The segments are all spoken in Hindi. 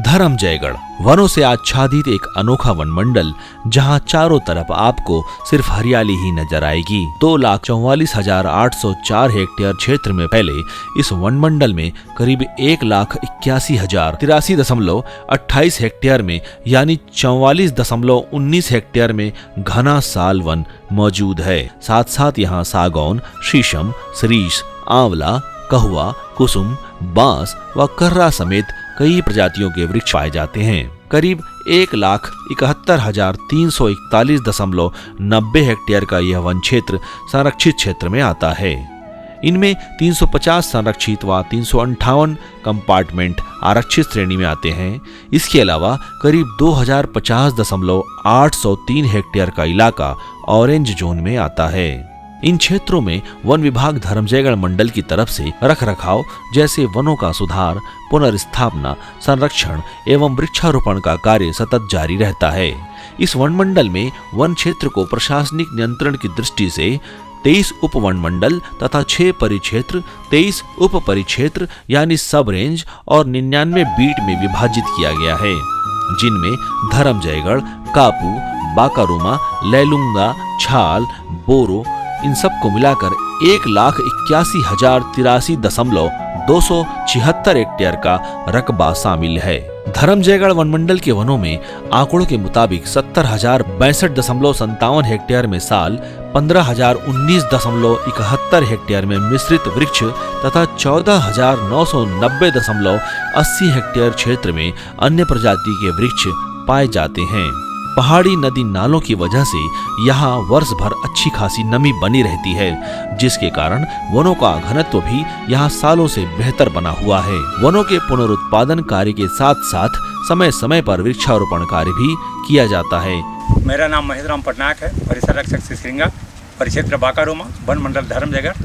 धर्मजयगढ़ वनों से आच्छादित एक अनोखा वनमंडल, जहां चारों तरफ आपको सिर्फ हरियाली ही नजर आएगी। 2,44,804 हेक्टेयर क्षेत्र में फैले इस वनमंडल में करीब 1,81,083.28 हेक्टेयर में यानी 44.19 हेक्टेयर में घना साल वन मौजूद है। साथ साथ यहाँ सागौन, शीशम, सरीस, आंवला, कहुआ, कुसुम, बांस व कर्रा समेत कई प्रजातियों के वृक्ष पाए जाते हैं। करीब 1,71,341.90 हेक्टेयर का यह वन क्षेत्र संरक्षित क्षेत्र में आता है। इनमें 350 संरक्षित व 358 कंपार्टमेंट आरक्षित श्रेणी में आते हैं। इसके अलावा करीब 2,050.803 हेक्टेयर का इलाका ऑरेंज जोन में आता है। इन क्षेत्रों में वन विभाग धर्मजयगढ़ मंडल की तरफ से रखरखाव जैसे वनों का सुधार, पुनर्स्थापना, संरक्षण एवं वृक्षारोपण का कार्य सतत जारी रहता है। इस वन मंडल में वन क्षेत्र को प्रशासनिक नियंत्रण की दृष्टि से 23 उप वन मंडल तथा 6 परिक्षेत्र, 23 उप परिक्षेत्र यानी सब रेंज और 99 बीट में विभाजित किया गया है, जिनमें धर्मजयगढ़, कापू, बाकारूमा, लैलूंगा, छाल, बोरो इन सब को मिलाकर 1,81,083.276 हेक्टेयर का रकबा शामिल है। धर्मजयगढ़ वनमंडल के वनों में आंकड़ों के मुताबिक 70,062.57 हेक्टेयर में साल, 15,019.71 हेक्टेयर में मिश्रित वृक्ष तथा 14,990.80 हेक्टेयर क्षेत्र में अन्य प्रजाति के वृक्ष पाए जाते हैं। पहाड़ी नदी नालों की वजह से यहाँ वर्ष भर अच्छी खासी नमी बनी रहती है, जिसके कारण वनों का घनत्व भी यहाँ सालों से बेहतर बना हुआ है। वनों के पुनरुत्पादन कार्य के साथ साथ समय समय पर वृक्षारोपण कार्य भी किया जाता है। मेरा नाम महेंद्र राम पटनायक है, परिसर रक्षक सिसरिंगा, परिक्षेत्र बाकारूमा, वन मंडल धर्मजयगढ़।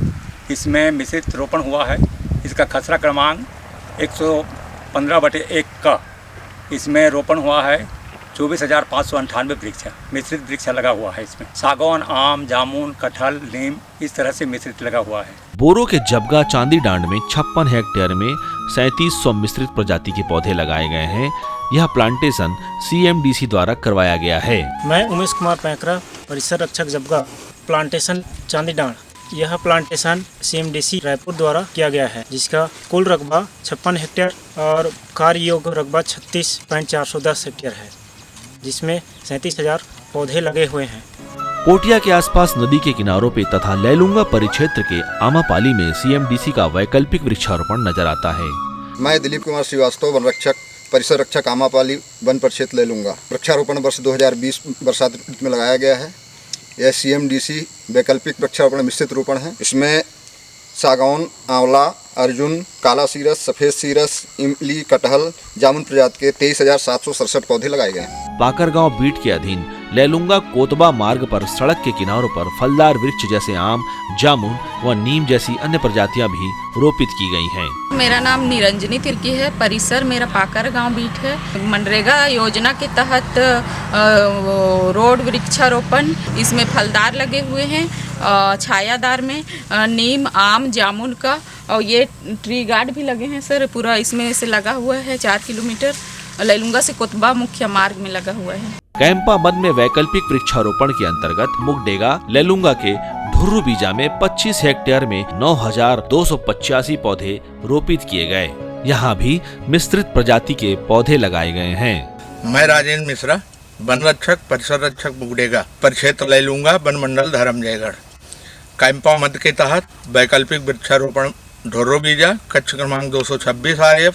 इसमें मिश्रित रोपण हुआ है। इसका खसरा क्रमांक 115/1 का इसमें रोपण हुआ है। 24,598 वृक्ष है, मिश्रित वृक्ष लगा हुआ है। इसमें सागौन, आम, जामुन, कटहल, नीम इस तरह से मिश्रित लगा हुआ है। बोरो के जबगा चांदी डांड में 56 हेक्टेयर में 3700 मिश्रित प्रजाति के पौधे लगाए गए हैं। यह प्लांटेशन CMDC द्वारा करवाया गया है। मैं उमेश कुमार पैंकरा, परिसर रक्षक जबगा, प्लांटेशन चांदी डांड। यह प्लांटेशन CMDC रायपुर द्वारा किया गया है, जिसका कुल रकबा 56 हेक्टेयर और कार्य योग्य रकबा 36.410 हेक्टेयर है, जिसमें 37,000 पौधे लगे हुए हैं। पोटिया के आसपास नदी के किनारों पे तथा लैलूंगा परिक्षेत्र के आमापाली में CMDC का वैकल्पिक वृक्षारोपण नजर आता है। मैं दिलीप कुमार श्रीवास्तव, वन रक्षक, परिसर रक्षक, आमापाली, वन परिक्षेत्र लैलूंगा। वृक्षारोपण वर्ष 2020 बरसात ऋतु में लगाया गया है। यह CMDC वैकल्पिक वृक्षारोपण मिश्रित रोपण है। इसमें सागौन, आंवला, अर्जुन, काला सीरस, सफेद सीरस, इमली, कटहल, जामुन प्रजाति के 23,767 पौधे लगाए गए हैं। पाकरगांव बीट के अधीन लैलूंगा कोतबा मार्ग पर सड़क के किनारों पर फलदार वृक्ष जैसे आम, जामुन व नीम जैसी अन्य प्रजातियां भी रोपित की गई हैं। मेरा नाम निरंजनी तिर्की है, परिसर मेरा पाकरगांव बीट है। मनरेगा योजना के तहत रोड वृक्षारोपण, इसमें फलदार लगे हुए हैं, छायादार में नीम, आम, जामुन का, और ये ट्री गार्ड भी लगे हैं सर। पूरा इसमें से लगा हुआ है 4 किलोमीटर लैलूंगा से कोतबा मुख्य मार्ग में लगा हुआ है। कैंपा बंद में वैकल्पिक वृक्षारोपण के अंतर्गत मुगडेगा, लैलूंगा के धुर्रू बीजा में 25 हेक्टेयर में 9,285 पौधे रोपित किए गए। यहाँ भी मिश्रित प्रजाति के पौधे लगाए गए हैं। मैं राजेंद्र मिश्रा, वन रक्षक, परिसर रक्षक मुगडेगा, परिक्षेत्र लैलूंगा, वन मंडल धर्मजयगढ़। कैंपा मद के तहत वैकल्पिक वृक्षारोपण ढोर्रो बीजा, कक्ष क्रमांक 226 RF,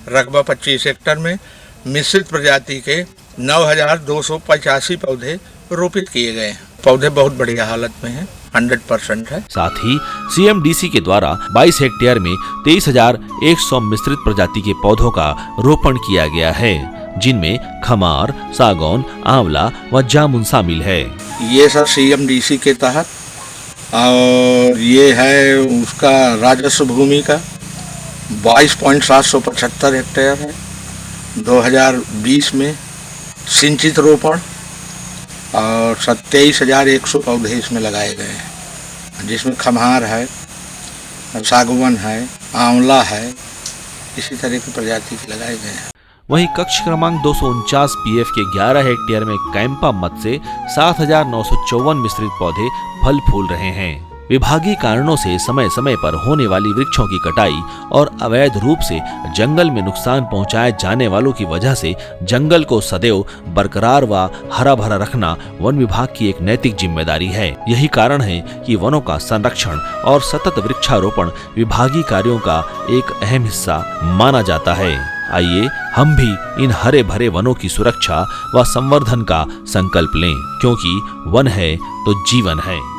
रकबा 25 हेक्टेयर में मिश्रित प्रजाति के 9,285 पौधे रोपित किए गए हैं। पौधे बहुत बढ़िया हालत में हैं, 100% है। साथ ही CMDC के द्वारा 22 हेक्टेयर में 23,100 मिश्रित प्रजाति के पौधों का रोपण किया गया है, जिनमें खमार, सागौन, आंवला व जामुन शामिल है। ये सब CMDC के तहत, और ये है उसका राजस्व भूमि का 22.775 हेक्टेयर है। 2020 में सिंचित रोपण और 27,100 पौधे इसमें लगाए गए हैं, जिसमें खम्हार है, सागवन है, आंवला है, इसी तरह की प्रजाति के लगाए गए हैं। वहीं कक्ष क्रमांक 249 पीएफ के 11 हेक्टेयर में कैंपा मद से 7,954 मिश्रित पौधे फल फूल रहे हैं। विभागीय कारणों से समय समय पर होने वाली वृक्षों की कटाई और अवैध रूप से जंगल में नुकसान पहुंचाए जाने वालों की वजह से जंगल को सदैव बरकरार व हरा भरा रखना वन विभाग की एक नैतिक जिम्मेदारी है। यही कारण है कि वनों का संरक्षण और सतत वृक्षारोपण विभागीय कार्यों का एक अहम हिस्सा माना जाता है। आइए हम भी इन हरे भरे वनों की सुरक्षा व संवर्धन का संकल्प लें, क्योंकि वन है तो जीवन है।